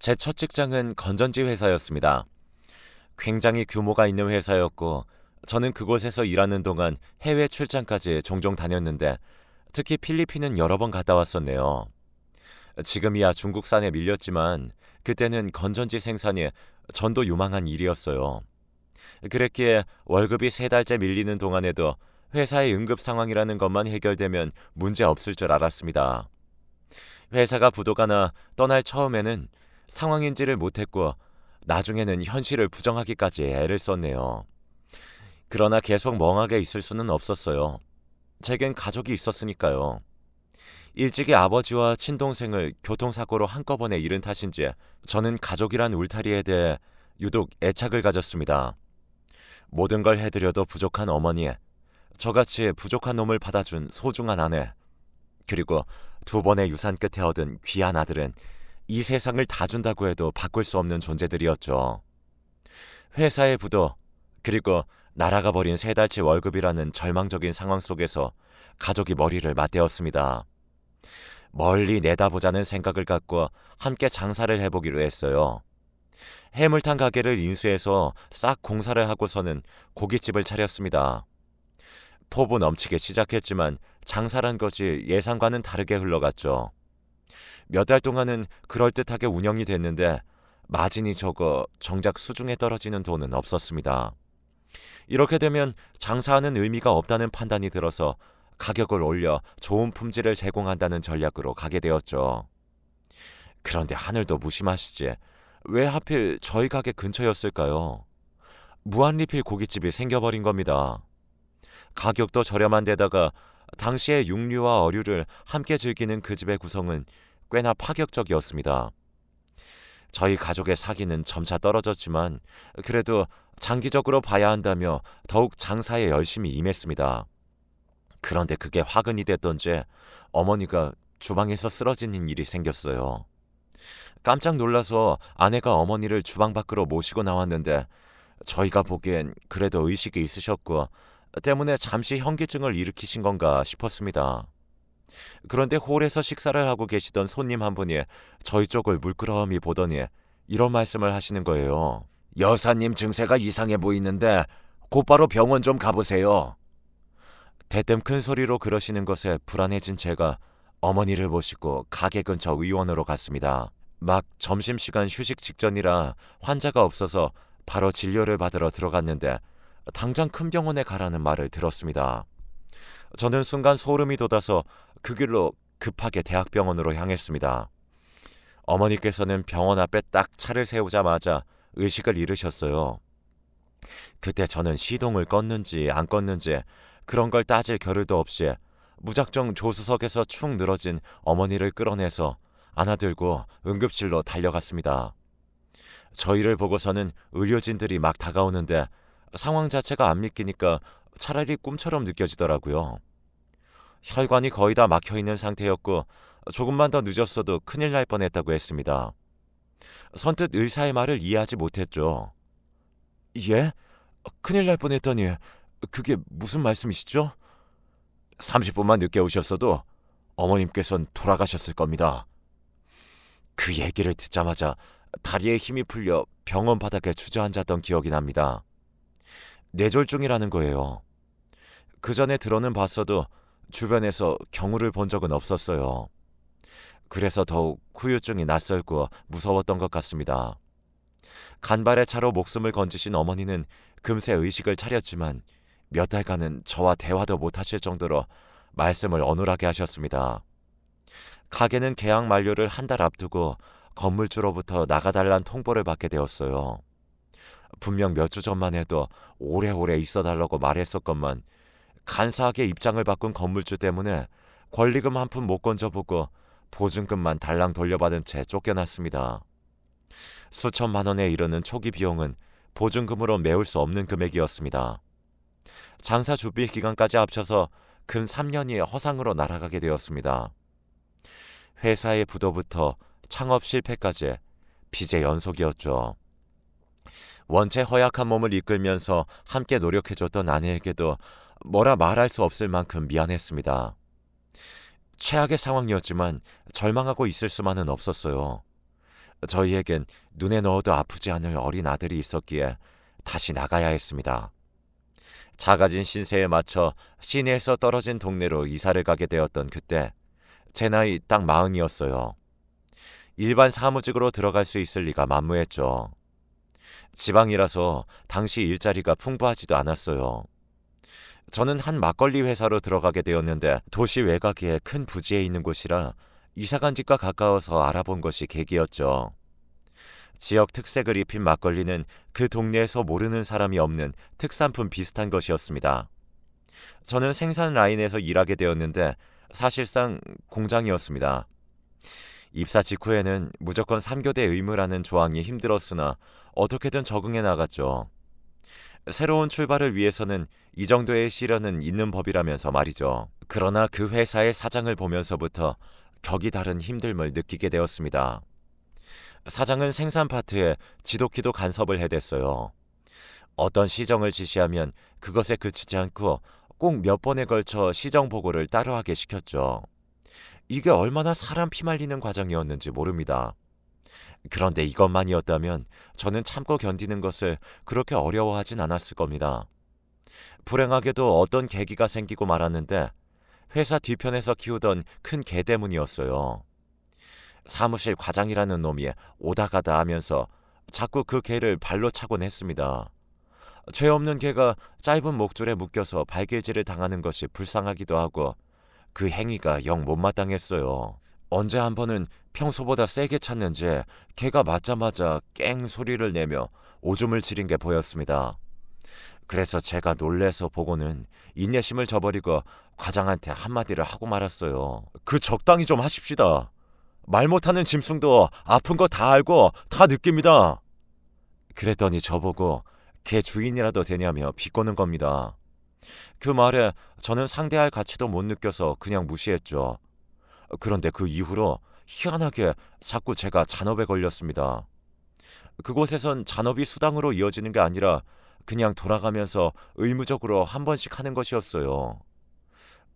제 첫 직장은 건전지 회사였습니다. 굉장히 규모가 있는 회사였고, 저는 그곳에서 일하는 동안 해외 출장까지 종종 다녔는데, 특히 필리핀은 여러 번 갔다 왔었네요. 지금이야 중국산에 밀렸지만, 그때는 건전지 생산이 전도 유망한 일이었어요. 그랬기에 월급이 3달째 밀리는 동안에도 회사의 응급 상황이라는 것만 해결되면 문제 없을 줄 알았습니다. 회사가 부도가 떠날 처음에는 상황인지를 못했고 나중에는 현실을 부정하기까지 애를 썼네요. 그러나 계속 멍하게 있을 수는 없었어요. 제겐 가족이 있었으니까요. 일찍이 아버지와 친동생을 교통사고로 한꺼번에 잃은 탓인지 저는 가족이란 울타리에 대해 유독 애착을 가졌습니다. 모든 걸 해드려도 부족한 어머니, 저같이 부족한 놈을 받아준 소중한 아내, 그리고 2번의 유산 끝에 얻은 귀한 아들은 이 세상을 다 준다고 해도 바꿀 수 없는 존재들이었죠. 회사의 부도, 그리고 나라가 버린 3달치 월급이라는 절망적인 상황 속에서 가족이 머리를 맞대었습니다. 멀리 내다보자는 생각을 갖고 함께 장사를 해보기로 했어요. 해물탕 가게를 인수해서 싹 공사를 하고서는 고깃집을 차렸습니다. 포부 넘치게 시작했지만 장사란 것이 예상과는 다르게 흘러갔죠. 몇 달 동안은 그럴듯하게 운영이 됐는데 마진이 적어 정작 수중에 떨어지는 돈은 없었습니다. 이렇게 되면 장사하는 의미가 없다는 판단이 들어서 가격을 올려 좋은 품질을 제공한다는 전략으로 가게 되었죠. 그런데 하늘도 무심하시지. 왜 하필 저희 가게 근처였을까요? 무한리필 고깃집이 생겨버린 겁니다. 가격도 저렴한 데다가 당시의 육류와 어류를 함께 즐기는 그 집의 구성은 꽤나 파격적이었습니다. 저희 가족의 사기는 점차 떨어졌지만 그래도 장기적으로 봐야 한다며 더욱 장사에 열심히 임했습니다. 그런데 그게 화근이 됐던지 어머니가 주방에서 쓰러지는 일이 생겼어요. 깜짝 놀라서 아내가 어머니를 주방 밖으로 모시고 나왔는데 저희가 보기엔 그래도 의식이 있으셨고 때문에 잠시 현기증을 일으키신 건가 싶었습니다. 그런데 홀에서 식사를 하고 계시던 손님 한 분이 저희 쪽을 물끄러미 보더니 이런 말씀을 하시는 거예요. 여사님 증세가 이상해 보이는데 곧바로 병원 좀 가보세요. 대뜸 큰 소리로 그러시는 것에 불안해진 제가 어머니를 모시고 가게 근처 의원으로 갔습니다. 막 점심시간 휴식 직전이라 환자가 없어서 바로 진료를 받으러 들어갔는데 당장 큰 병원에 가라는 말을 들었습니다. 저는 순간 소름이 돋아서 그 길로 급하게 대학병원으로 향했습니다. 어머니께서는 병원 앞에 딱 차를 세우자마자 의식을 잃으셨어요. 그때 저는 시동을 껐는지 안 껐는지 그런 걸 따질 겨를도 없이 무작정 조수석에서 축 늘어진 어머니를 끌어내서 안아들고 응급실로 달려갔습니다. 저희를 보고서는 의료진들이 막 다가오는데 상황 자체가 안 믿기니까 차라리 꿈처럼 느껴지더라고요. 혈관이 거의 다 막혀있는 상태였고 조금만 더 늦었어도 큰일 날 뻔했다고 했습니다. 선뜻 의사의 말을 이해하지 못했죠. 예? 큰일 날 뻔했다니 그게 무슨 말씀이시죠? 30분만 늦게 오셨어도 어머님께선 돌아가셨을 겁니다. 그 얘기를 듣자마자 다리에 힘이 풀려 병원 바닥에 주저앉았던 기억이 납니다. 뇌졸중이라는 거예요. 그 전에 들어는 봤어도 주변에서 경우를 본 적은 없었어요. 그래서 더욱 후유증이 낯설고 무서웠던 것 같습니다. 간발의 차로 목숨을 건지신 어머니는 금세 의식을 차렸지만 몇 달간은 저와 대화도 못하실 정도로 말씀을 어눌하게 하셨습니다. 가게는 계약 만료를 한 달 앞두고 건물주로부터 나가달란 통보를 받게 되었어요. 분명 몇 주 전만 해도 오래오래 있어달라고 말했었건만 간사하게 입장을 바꾼 건물주 때문에 권리금 한 푼 못 건져보고 보증금만 달랑 돌려받은 채 쫓겨났습니다. 수천만 원에 이르는 초기 비용은 보증금으로 메울 수 없는 금액이었습니다. 장사 준비 기간까지 합쳐서 근 3년이 허상으로 날아가게 되었습니다. 회사의 부도부터 창업 실패까지 빚의 연속이었죠. 원체 허약한 몸을 이끌면서 함께 노력해줬던 아내에게도 뭐라 말할 수 없을 만큼 미안했습니다. 최악의 상황이었지만 절망하고 있을 수만은 없었어요. 저희에겐 눈에 넣어도 아프지 않을 어린 아들이 있었기에 다시 나가야 했습니다. 작아진 신세에 맞춰 시내에서 떨어진 동네로 이사를 가게 되었던 그때 제 나이 딱 40이었어요. 일반 사무직으로 들어갈 수 있을 리가 만무했죠. 지방이라서 당시 일자리가 풍부하지도 않았어요. 저는 한 막걸리 회사로 들어가게 되었는데 도시 외곽에 큰 부지에 있는 곳이라 이사간 집과 가까워서 알아본 것이 계기였죠. 지역 특색을 입힌 막걸리는 그 동네에서 모르는 사람이 없는 특산품 비슷한 것이었습니다. 저는 생산 라인에서 일하게 되었는데 사실상 공장이었습니다. 입사 직후에는 무조건 3교대 의무라는 조항이 힘들었으나 어떻게든 적응해 나갔죠. 새로운 출발을 위해서는 이 정도의 시련은 있는 법이라면서 말이죠. 그러나 그 회사의 사장을 보면서부터 격이 다른 힘듦을 느끼게 되었습니다. 사장은 생산 파트에 지독히도 간섭을 해댔어요. 어떤 시정을 지시하면 그것에 그치지 않고 꼭 몇 번에 걸쳐 시정 보고를 따로 하게 시켰죠. 이게 얼마나 사람 피말리는 과정이었는지 모릅니다. 그런데 이것만이었다면 저는 참고 견디는 것을 그렇게 어려워하진 않았을 겁니다. 불행하게도 어떤 계기가 생기고 말았는데 회사 뒤편에서 키우던 큰 개 때문이었어요. 사무실 과장이라는 놈이 오다 가다 하면서 자꾸 그 개를 발로 차곤 했습니다. 죄 없는 개가 짧은 목줄에 묶여서 발길질을 당하는 것이 불쌍하기도 하고 그 행위가 영 못마땅했어요. 언제 한 번은 평소보다 세게 찼는지 개가 맞자마자 깽 소리를 내며 오줌을 지린 게 보였습니다. 그래서 제가 놀래서 보고는 인내심을 저버리고 과장한테 한마디를 하고 말았어요. 그 적당히 좀 하십시다. 말 못하는 짐승도 아픈 거 다 알고 다 느낍니다. 그랬더니 저보고 개 주인이라도 되냐며 비꼬는 겁니다. 그 말에 저는 상대할 가치도 못 느껴서 그냥 무시했죠. 그런데 그 이후로 희한하게 자꾸 제가 잔업에 걸렸습니다. 그곳에선 잔업이 수당으로 이어지는 게 아니라 그냥 돌아가면서 의무적으로 한 번씩 하는 것이었어요.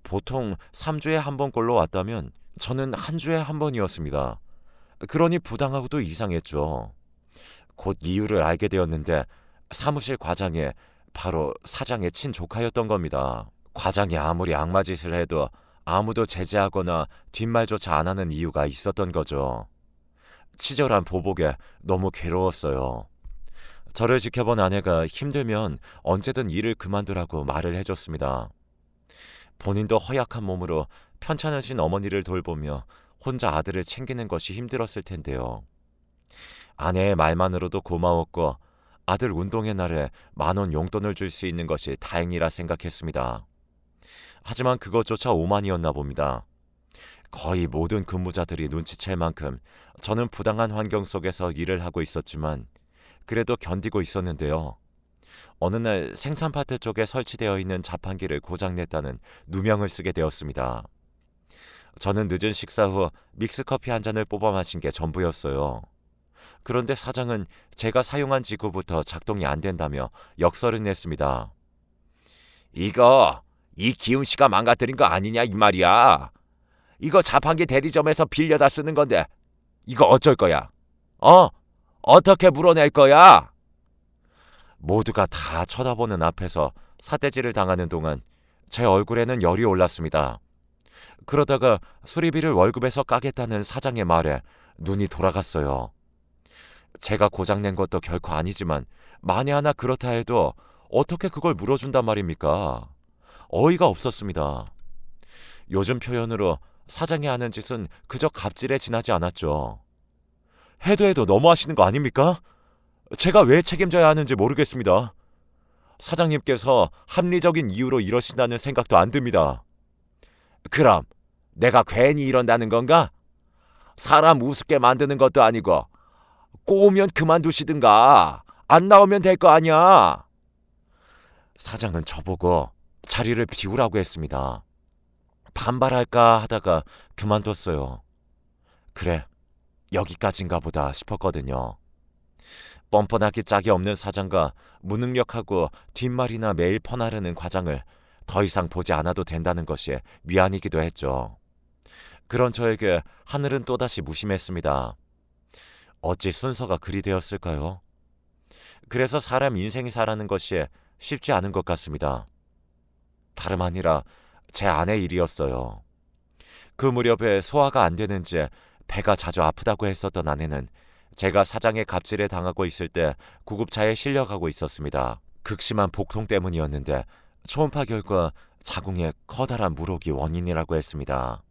보통 3주에 한 번꼴로 왔다면 저는 한 주에 한 번이었습니다. 그러니 부당하고도 이상했죠. 곧 이유를 알게 되었는데 사무실 과장이 바로 사장의 친조카였던 겁니다. 과장이 아무리 악마짓을 해도 아무도 제재하거나 뒷말조차 안 하는 이유가 있었던 거죠. 치졸한 보복에 너무 괴로웠어요. 저를 지켜본 아내가 힘들면 언제든 일을 그만두라고 말을 해줬습니다. 본인도 허약한 몸으로 편찮으신 어머니를 돌보며 혼자 아들을 챙기는 것이 힘들었을 텐데요. 아내의 말만으로도 고마웠고 아들 운동회 날에 10,000원 용돈을 줄 수 있는 것이 다행이라 생각했습니다. 하지만 그것조차 오만이었나 봅니다. 거의 모든 근무자들이 눈치챌 만큼 저는 부당한 환경 속에서 일을 하고 있었지만 그래도 견디고 있었는데요. 어느 날 생산 파트 쪽에 설치되어 있는 자판기를 고장냈다는 누명을 쓰게 되었습니다. 저는 늦은 식사 후 믹스커피 한 잔을 뽑아 마신 게 전부였어요. 그런데 사장은 제가 사용한 직후부터 작동이 안 된다며 역설을 냈습니다. 이거 이 기훈 씨가 망가뜨린 거 아니냐 이 말이야. 이거 자판기 대리점에서 빌려다 쓰는 건데 이거 어쩔 거야? 어떻게 물어낼 거야? 모두가 다 쳐다보는 앞에서 삿대질을 당하는 동안 제 얼굴에는 열이 올랐습니다. 그러다가 수리비를 월급에서 까겠다는 사장의 말에 눈이 돌아갔어요. 제가 고장낸 것도 결코 아니지만 만에 하나 그렇다 해도 어떻게 그걸 물어준단 말입니까? 어이가 없었습니다. 요즘 표현으로 사장이 하는 짓은 그저 갑질에 지나지 않았죠. 해도 너무하시는 거 아닙니까? 제가 왜 책임져야 하는지 모르겠습니다. 사장님께서 합리적인 이유로 이러신다는 생각도 안 듭니다. 그럼 내가 괜히 이런다는 건가? 사람 우습게 만드는 것도 아니고 꼬우면 그만두시든가 안 나오면 될 거 아니야. 사장은 저보고 자리를 비우라고 했습니다. 반발할까 하다가 그만뒀어요. 그래, 여기까지인가 보다 싶었거든요. 뻔뻔하기 짝이 없는 사장과 무능력하고 뒷말이나 매일 퍼나르는 과장을 더 이상 보지 않아도 된다는 것이 미안이기도 했죠. 그런 저에게 하늘은 또다시 무심했습니다. 어찌 순서가 그리 되었을까요? 그래서 사람 인생이 살아가는 것이 쉽지 않은 것 같습니다. 다름 아니라 제 아내 일이었어요. 그 무렵에 소화가 안 되는지 배가 자주 아프다고 했었던 아내는 제가 사장의 갑질에 당하고 있을 때 구급차에 실려가고 있었습니다. 극심한 복통 때문이었는데 초음파 결과 자궁에 커다란 물혹이 원인이라고 했습니다.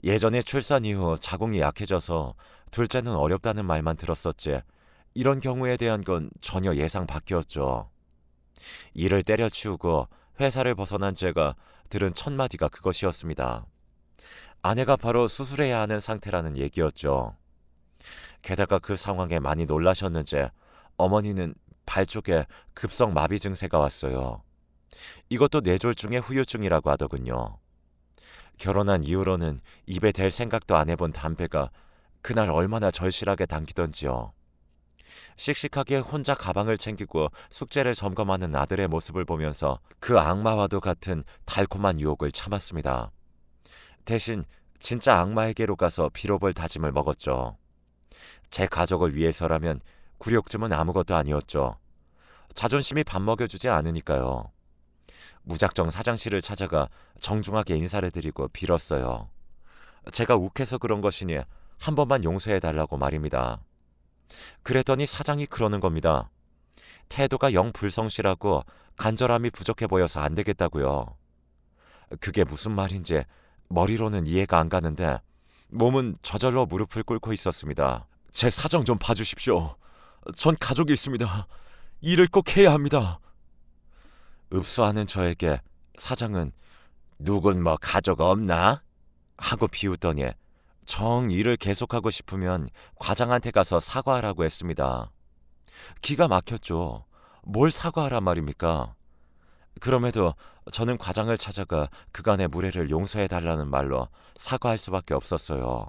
예전에 출산 이후 자궁이 약해져서 둘째는 어렵다는 말만 들었었지 이런 경우에 대한 건 전혀 예상 밖이었죠. 일을 때려치우고 회사를 벗어난 제가 들은 첫 마디가 그것이었습니다. 아내가 바로 수술해야 하는 상태라는 얘기였죠. 게다가 그 상황에 많이 놀라셨는지 어머니는 발 쪽에 급성 마비 증세가 왔어요. 이것도 뇌졸중의 후유증이라고 하더군요. 결혼한 이후로는 입에 댈 생각도 안 해본 담배가 그날 얼마나 절실하게 당기던지요. 씩씩하게 혼자 가방을 챙기고 숙제를 점검하는 아들의 모습을 보면서 그 악마와도 같은 달콤한 유혹을 참았습니다. 대신 진짜 악마에게로 가서 빌어볼 다짐을 먹었죠. 제 가족을 위해서라면 굴욕쯤은 아무것도 아니었죠. 자존심이 밥 먹여주지 않으니까요. 무작정 사장실을 찾아가 정중하게 인사를 드리고 빌었어요. 제가 욱해서 그런 것이니 한 번만 용서해달라고 말입니다. 그랬더니 사장이 그러는 겁니다. 태도가 영 불성실하고 간절함이 부족해 보여서 안 되겠다고요. 그게 무슨 말인지 머리로는 이해가 안 가는데 몸은 저절로 무릎을 꿇고 있었습니다. 제 사정 좀 봐주십시오. 전 가족이 있습니다. 일을 꼭 해야 합니다. 읍수하는 저에게 사장은 누군 뭐 가족 없나? 하고 비웃더니 정 일을 계속하고 싶으면 과장한테 가서 사과하라고 했습니다. 기가 막혔죠. 뭘 사과하란 말입니까? 그럼에도 저는 과장을 찾아가 그간의 무례를 용서해달라는 말로 사과할 수밖에 없었어요.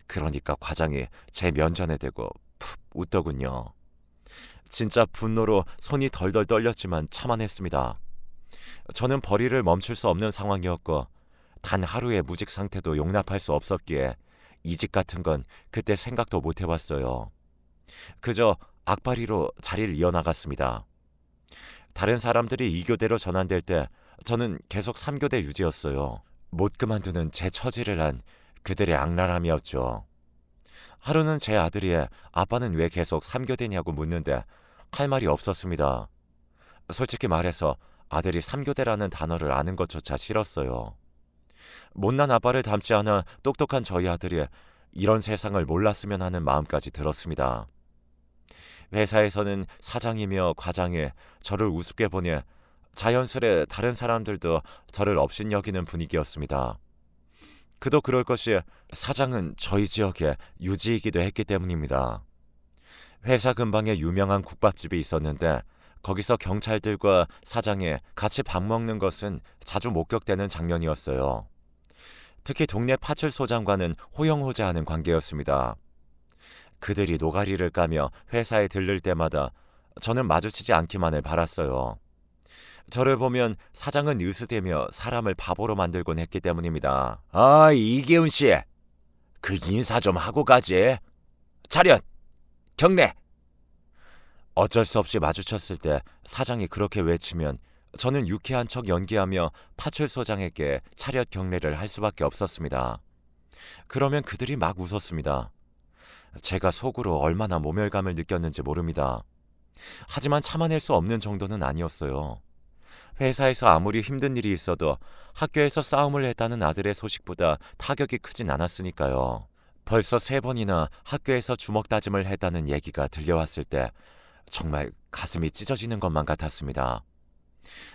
그러니까 과장이 제 면전에 대고 푹 웃더군요. 진짜 분노로 손이 덜덜 떨렸지만 참아냈습니다. 저는 벌이를 멈출 수 없는 상황이었고 단 하루의 무직 상태도 용납할 수 없었기에 이직 같은 건 그때 생각도 못 해봤어요. 그저 악바리로 자리를 이어나갔습니다. 다른 사람들이 2교대로 전환될 때 저는 계속 3교대 유지였어요. 못 그만두는 제 처지를 한 그들의 악랄함이었죠. 하루는 제 아들이 아빠는 왜 계속 3교대냐고 묻는데 할 말이 없었습니다. 솔직히 말해서 아들이 3교대라는 단어를 아는 것조차 싫었어요. 못난 아빠를 닮지 않아 똑똑한 저희 아들이 이런 세상을 몰랐으면 하는 마음까지 들었습니다. 회사에서는 사장이며 과장이 저를 우습게 보니 자연스레 다른 사람들도 저를 업신여기는 분위기였습니다. 그도 그럴 것이 사장은 저희 지역의 유지이기도 했기 때문입니다. 회사 근방에 유명한 국밥집이 있었는데 거기서 경찰들과 사장이 같이 밥 먹는 것은 자주 목격되는 장면이었어요. 특히 동네 파출소장과는 호영호재하는 관계였습니다. 그들이 노가리를 까며 회사에 들를 때마다 저는 마주치지 않기만을 바랐어요. 저를 보면 사장은 으스대며 사람을 바보로 만들곤 했기 때문입니다. 아, 이기훈 씨, 그 인사 좀 하고 가지. 차렷, 경례. 어쩔 수 없이 마주쳤을 때 사장이 그렇게 외치면 저는 유쾌한 척 연기하며 파출소장에게 차렷 경례를 할 수밖에 없었습니다. 그러면 그들이 막 웃었습니다. 제가 속으로 얼마나 모멸감을 느꼈는지 모릅니다. 하지만 참아낼 수 없는 정도는 아니었어요. 회사에서 아무리 힘든 일이 있어도 학교에서 싸움을 했다는 아들의 소식보다 타격이 크진 않았으니까요. 벌써 3번이나 학교에서 주먹 다짐을 했다는 얘기가 들려왔을 때 정말 가슴이 찢어지는 것만 같았습니다.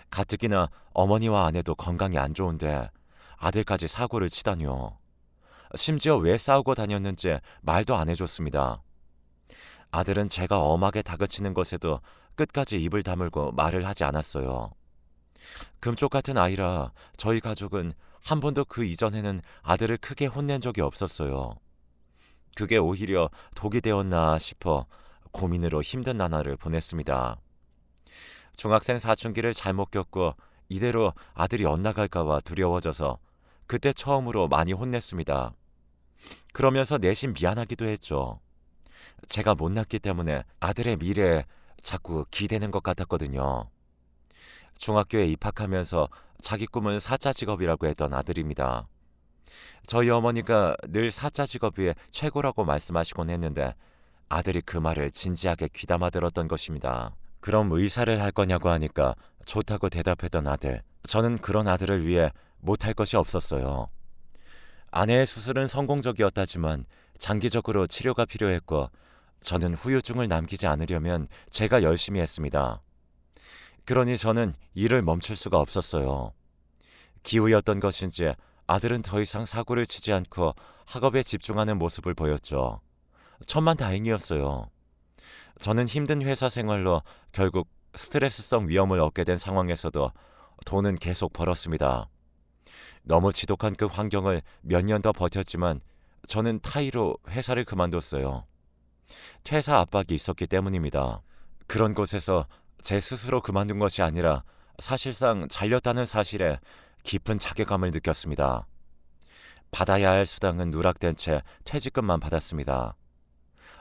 가뜩이나 어머니와 아내도 건강이 안 좋은데 아들까지 사고를 치다니요. 심지어 왜 싸우고 다녔는지 말도 안 해줬습니다. 아들은 제가 엄하게 다그치는 것에도 끝까지 입을 다물고 말을 하지 않았어요. 금쪽 같은 아이라 저희 가족은 한 번도 그 이전에는 아들을 크게 혼낸 적이 없었어요. 그게 오히려 독이 되었나 싶어 고민으로 힘든 나날을 보냈습니다. 중학생 사춘기를 잘못 겪고 이대로 아들이 엇나갈까봐 두려워져서 그때 처음으로 많이 혼냈습니다. 그러면서 내심 미안하기도 했죠. 제가 못났기 때문에 아들의 미래에 자꾸 기대는 것 같았거든요. 중학교에 입학하면서 자기 꿈은 사자 직업이라고 했던 아들입니다. 저희 어머니가 늘 사자 직업이 최고라고 말씀하시곤 했는데 아들이 그 말을 진지하게 귀담아 들었던 것입니다. 그럼 의사를 할 거냐고 하니까 좋다고 대답했던 아들. 저는 그런 아들을 위해 못할 것이 없었어요. 아내의 수술은 성공적이었다지만 장기적으로 치료가 필요했고 저는 후유증을 남기지 않으려면 제가 열심히 했습니다. 그러니 저는 일을 멈출 수가 없었어요. 기우였던 것인지 아들은 더 이상 사고를 치지 않고 학업에 집중하는 모습을 보였죠. 천만다행이었어요. 저는 힘든 회사 생활로 결국 스트레스성 위험을 얻게 된 상황에서도 돈은 계속 벌었습니다. 너무 지독한 그 환경을 몇 년 더 버텼지만 저는 타이로 회사를 그만뒀어요. 퇴사 압박이 있었기 때문입니다. 그런 곳에서 제 스스로 그만둔 것이 아니라 사실상 잘렸다는 사실에 깊은 자괴감을 느꼈습니다. 받아야 할 수당은 누락된 채 퇴직금만 받았습니다.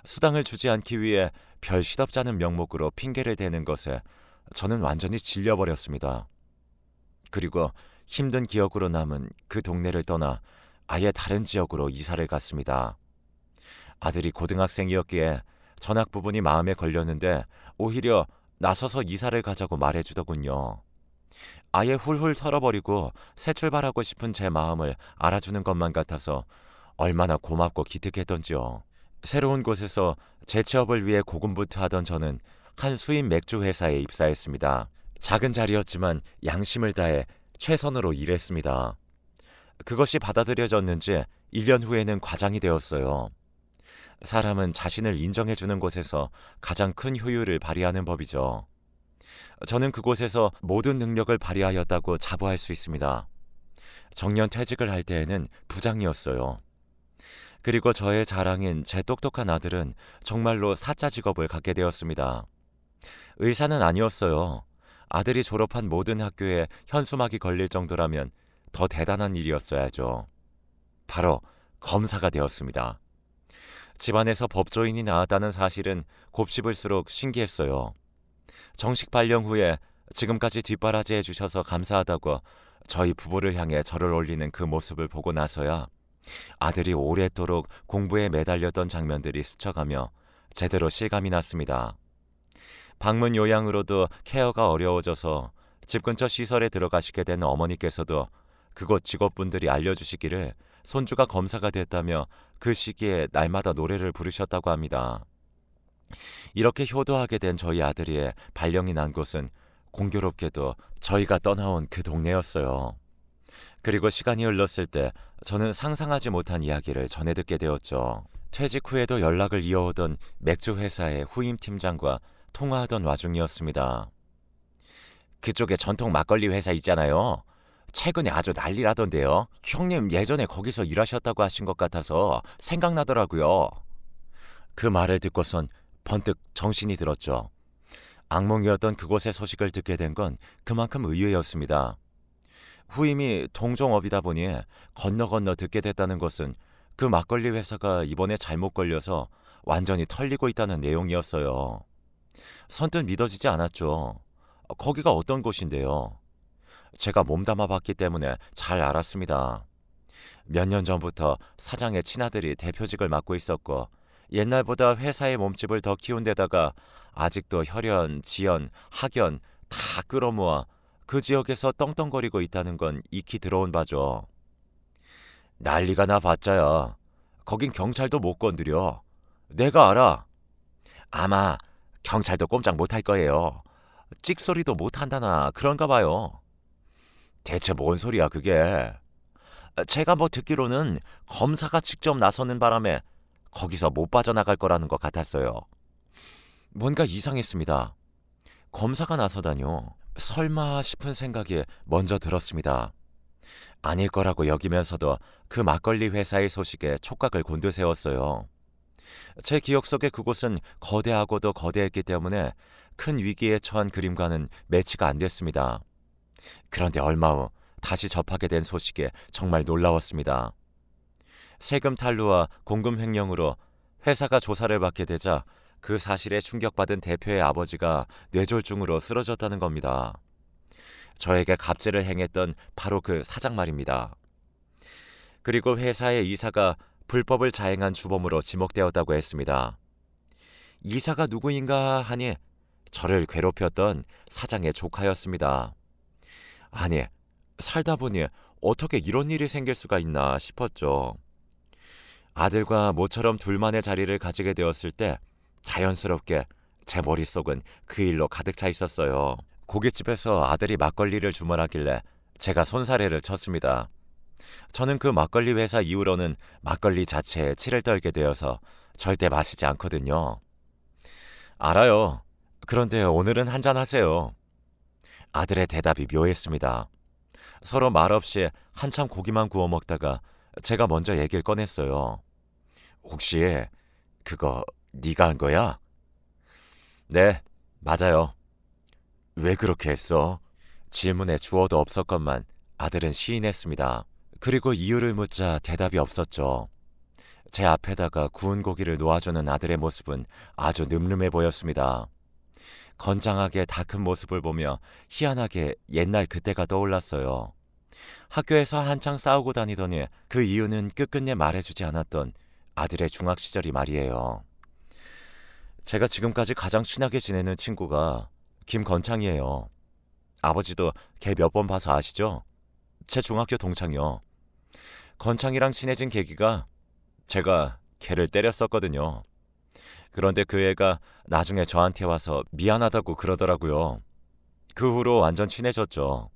수당을 주지 않기 위해 별 시덥잖은 명목으로 핑계를 대는 것에 저는 완전히 질려버렸습니다. 그리고 힘든 기억으로 남은 그 동네를 떠나 아예 다른 지역으로 이사를 갔습니다. 아들이 고등학생이었기에 전학 부분이 마음에 걸렸는데 오히려 나서서 이사를 가자고 말해주더군요. 아예 훌훌 털어버리고 새 출발하고 싶은 제 마음을 알아주는 것만 같아서 얼마나 고맙고 기특했던지요. 새로운 곳에서 재취업을 위해 고군분투하던 저는 한 수입 맥주 회사에 입사했습니다. 작은 자리였지만 양심을 다해 최선으로 일했습니다. 그것이 받아들여졌는지 1년 후에는 과장이 되었어요. 사람은 자신을 인정해주는 곳에서 가장 큰 효율을 발휘하는 법이죠. 저는 그곳에서 모든 능력을 발휘하였다고 자부할 수 있습니다. 정년 퇴직을 할 때에는 부장이었어요. 그리고 저의 자랑인 제 똑똑한 아들은 정말로 사자 직업을 갖게 되었습니다. 의사는 아니었어요. 아들이 졸업한 모든 학교에 현수막이 걸릴 정도라면 더 대단한 일이었어야죠. 바로 검사가 되었습니다. 집안에서 법조인이 나왔다는 사실은 곱씹을수록 신기했어요. 정식 발령 후에 지금까지 뒷바라지 해주셔서 감사하다고 저희 부부를 향해 절을 올리는 그 모습을 보고 나서야 아들이 오랫도록 공부에 매달렸던 장면들이 스쳐가며 제대로 실감이 났습니다. 방문 요양으로도 케어가 어려워져서 집 근처 시설에 들어가시게 된 어머니께서도 그곳 직업분들이 알려주시기를 손주가 검사가 됐다며 그 시기에 날마다 노래를 부르셨다고 합니다. 이렇게 효도하게 된 저희 아들이 발령이 난 곳은 공교롭게도 저희가 떠나온 그 동네였어요. 그리고 시간이 흘렀을 때 저는 상상하지 못한 이야기를 전해 듣게 되었죠. 퇴직 후에도 연락을 이어오던 맥주 회사의 후임 팀장과 통화하던 와중이었습니다. 그쪽에 전통 막걸리 회사 있잖아요. 최근에 아주 난리라던데요. 형님 예전에 거기서 일하셨다고 하신 것 같아서 생각나더라고요. 그 말을 듣고선 번뜩 정신이 들었죠. 악몽이었던 그곳의 소식을 듣게 된 건 그만큼 의외였습니다. 후임이 동종업이다 보니 건너 듣게 됐다는 것은 그 막걸리 회사가 이번에 잘못 걸려서 완전히 털리고 있다는 내용이었어요. 선뜻 믿어지지 않았죠. 거기가 어떤 곳인데요? 제가 몸담아 봤기 때문에 잘 알았습니다. 몇 년 전부터 사장의 친아들이 대표직을 맡고 있었고 옛날보다 회사의 몸집을 더 키운 데다가 아직도 혈연, 지연, 학연 다 끌어모아 그 지역에서 떵떵거리고 있다는 건 익히 들어온 바죠. 난리가 나 봤자야. 거긴 경찰도 못 건드려. 내가 알아. 아마 경찰도 꼼짝 못할 거예요. 찍소리도 못한다나 그런가 봐요. 대체 뭔 소리야 그게. 제가 뭐 듣기로는 검사가 직접 나서는 바람에 거기서 못 빠져나갈 거라는 것 같았어요. 뭔가 이상했습니다. 검사가 나서다뇨. 설마 싶은 생각이 먼저 들었습니다. 아닐 거라고 여기면서도 그 막걸리 회사의 소식에 촉각을 곤두세웠어요. 제 기억 속에 그곳은 거대하고도 거대했기 때문에 큰 위기에 처한 그림과는 매치가 안 됐습니다. 그런데 얼마 후 다시 접하게 된 소식에 정말 놀라웠습니다. 세금 탈루와 공금 횡령으로 회사가 조사를 받게 되자 그 사실에 충격받은 대표의 아버지가 뇌졸중으로 쓰러졌다는 겁니다. 저에게 갑질을 행했던 바로 그 사장 말입니다. 그리고 회사의 이사가 불법을 자행한 주범으로 지목되었다고 했습니다. 이사가 누구인가 하니 저를 괴롭혔던 사장의 조카였습니다. 아니, 살다 보니 어떻게 이런 일이 생길 수가 있나 싶었죠. 아들과 모처럼 둘만의 자리를 가지게 되었을 때 자연스럽게 제 머릿속은 그 일로 가득 차 있었어요. 고깃집에서 아들이 막걸리를 주문하길래 제가 손사래를 쳤습니다. 저는 그 막걸리 회사 이후로는 막걸리 자체에 치를 떨게 되어서 절대 마시지 않거든요. 알아요. 그런데 오늘은 한잔 하세요. 아들의 대답이 묘했습니다. 서로 말없이 한참 고기만 구워 먹다가 제가 먼저 얘기를 꺼냈어요. 혹시 그거 네가 한 거야? 네, 맞아요. 왜 그렇게 했어? 질문에 주어도 없었건만 아들은 시인했습니다. 그리고 이유를 묻자 대답이 없었죠. 제 앞에다가 구운 고기를 놓아주는 아들의 모습은 아주 늠름해 보였습니다. 건장하게 다 큰 모습을 보며 희한하게 옛날 그때가 떠올랐어요. 학교에서 한창 싸우고 다니더니 그 이유는 끝끝내 말해주지 않았던 아들의 중학 시절이 말이에요. 제가 지금까지 가장 친하게 지내는 친구가 김건창이에요. 아버지도 걔 몇 번 봐서 아시죠? 제 중학교 동창이요. 건창이랑 친해진 계기가 제가 걔를 때렸었거든요. 그런데 그 애가 나중에 저한테 와서 미안하다고 그러더라고요. 그 후로 완전 친해졌죠.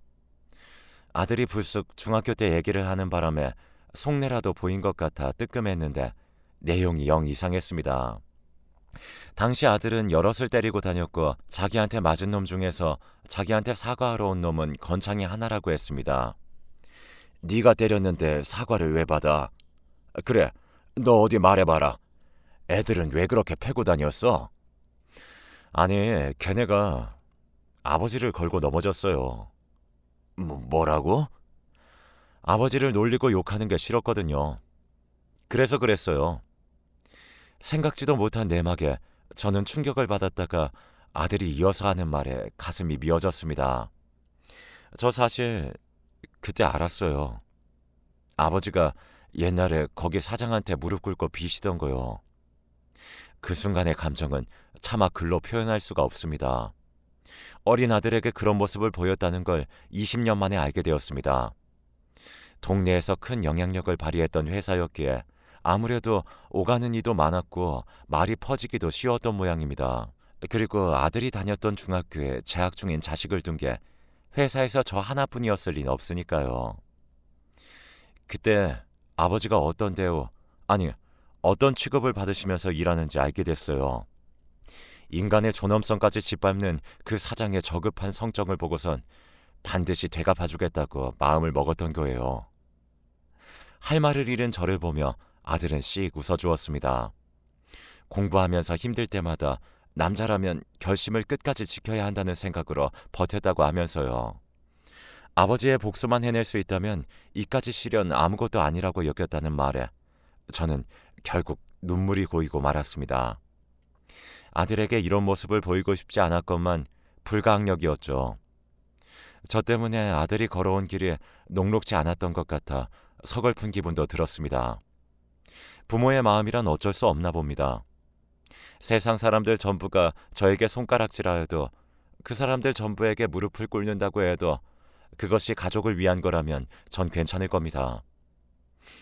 아들이 불쑥 중학교 때 얘기를 하는 바람에 속내라도 보인 것 같아 뜨끔했는데 내용이 영 이상했습니다. 당시 아들은 여럿을 때리고 다녔고 자기한테 맞은 놈 중에서 자기한테 사과하러 온 놈은 건창이 하나라고 했습니다. 네가 때렸는데 사과를 왜 받아? 그래, 너 어디 말해봐라. 애들은 왜 그렇게 패고 다녔어? 아니, 걔네가 아버지를 걸고 넘어졌어요. 뭐라고? 아버지를 놀리고 욕하는 게 싫었거든요. 그래서 그랬어요. 생각지도 못한 내막에 저는 충격을 받았다가 아들이 이어서 하는 말에 가슴이 미어졌습니다. 저 사실 그때 알았어요. 아버지가 옛날에 거기 사장한테 무릎 꿇고 비시던 거요. 그 순간의 감정은 차마 글로 표현할 수가 없습니다. 어린 아들에게 그런 모습을 보였다는 걸 20년 만에 알게 되었습니다. 동네에서 큰 영향력을 발휘했던 회사였기에 아무래도 오가는 이도 많았고 말이 퍼지기도 쉬웠던 모양입니다. 그리고 아들이 다녔던 중학교에 재학 중인 자식을 둔 게 회사에서 저 하나뿐이었을 리는 없으니까요. 그때 아버지가 어떤 대우, 아니 어떤 취급을 받으시면서 일하는지 알게 됐어요. 인간의 존엄성까지 짓밟는 그 사장의 저급한 성정을 보고선 반드시 되갚아주겠다고 마음을 먹었던 거예요. 할 말을 잃은 저를 보며 아들은 씩 웃어주었습니다. 공부하면서 힘들 때마다 남자라면 결심을 끝까지 지켜야 한다는 생각으로 버텼다고 하면서요. 아버지의 복수만 해낼 수 있다면 이까지 시련 아무것도 아니라고 여겼다는 말에 저는 결국 눈물이 고이고 말았습니다. 아들에게 이런 모습을 보이고 싶지 않았건만 불가항력이었죠. 저 때문에 아들이 걸어온 길이 녹록지 않았던 것 같아 서글픈 기분도 들었습니다. 부모의 마음이란 어쩔 수 없나 봅니다. 세상 사람들 전부가 저에게 손가락질하여도 그 사람들 전부에게 무릎을 꿇는다고 해도 그것이 가족을 위한 거라면 전 괜찮을 겁니다.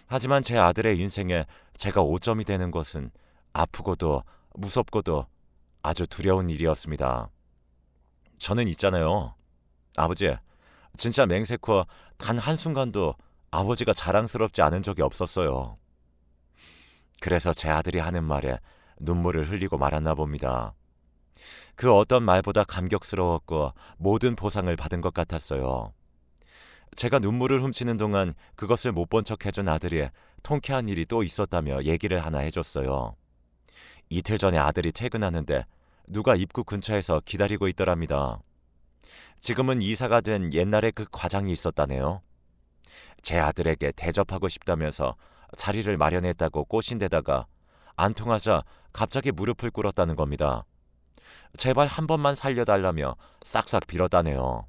하지만 제 아들의 인생에 제가 오점이 되는 것은 아프고도 무섭고도 아주 두려운 일이었습니다. 저는 있잖아요. 아버지, 진짜 맹세코 단 한순간도 아버지가 자랑스럽지 않은 적이 없었어요. 그래서 제 아들이 하는 말에 눈물을 흘리고 말았나 봅니다. 그 어떤 말보다 감격스러웠고 모든 보상을 받은 것 같았어요. 제가 눈물을 훔치는 동안 그것을 못 본 척 해준 아들이 통쾌한 일이 또 있었다며 얘기를 하나 해줬어요. 이틀 전에 아들이 퇴근하는데 누가 입구 근처에서 기다리고 있더랍니다. 지금은 이사가 된 옛날에 그 과장이 있었다네요. 제 아들에게 대접하고 싶다면서 자리를 마련했다고 꼬신 데다가 안 통하자 갑자기 무릎을 꿇었다는 겁니다. 제발 한 번만 살려달라며 싹싹 빌었다네요.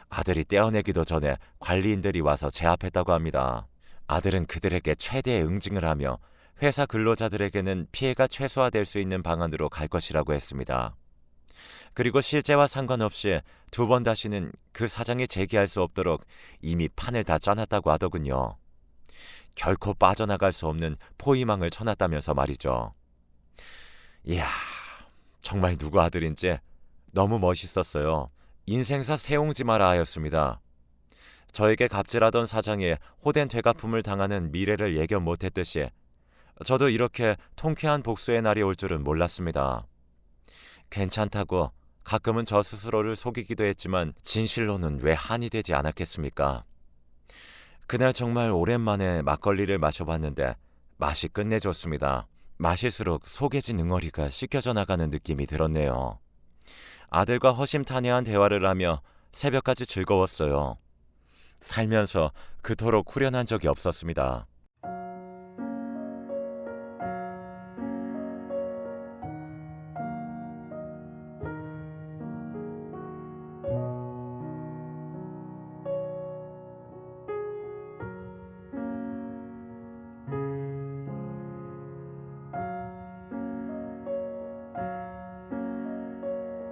아들이 떼어내기도 전에 관리인들이 와서 제압했다고 합니다. 아들은 그들에게 최대의 응징을 하며 회사 근로자들에게는 피해가 최소화될 수 있는 방안으로 갈 것이라고 했습니다. 그리고 실제와 상관없이 두 번 다시는 그 사장이 재기할 수 없도록 이미 판을 다 짜놨다고 하더군요. 결코 빠져나갈 수 없는 포위망을 쳐놨다면서 말이죠. 이야, 정말 누구 아들인지 너무 멋있었어요. 인생사 세옹지 마라 하였습니다. 저에게 갑질하던 사장이 호된 되갚음을 당하는 미래를 예견 못했듯이 저도 이렇게 통쾌한 복수의 날이 올 줄은 몰랐습니다. 괜찮다고 가끔은 저 스스로를 속이기도 했지만 진실로는 왜 한이 되지 않았겠습니까? 그날 정말 오랜만에 막걸리를 마셔봤는데 맛이 끝내줬습니다. 마실수록 속에 진 응어리가 씻겨져 나가는 느낌이 들었네요. 아들과 허심탄회한 대화를 하며 새벽까지 즐거웠어요. 살면서 그토록 후련한 적이 없었습니다.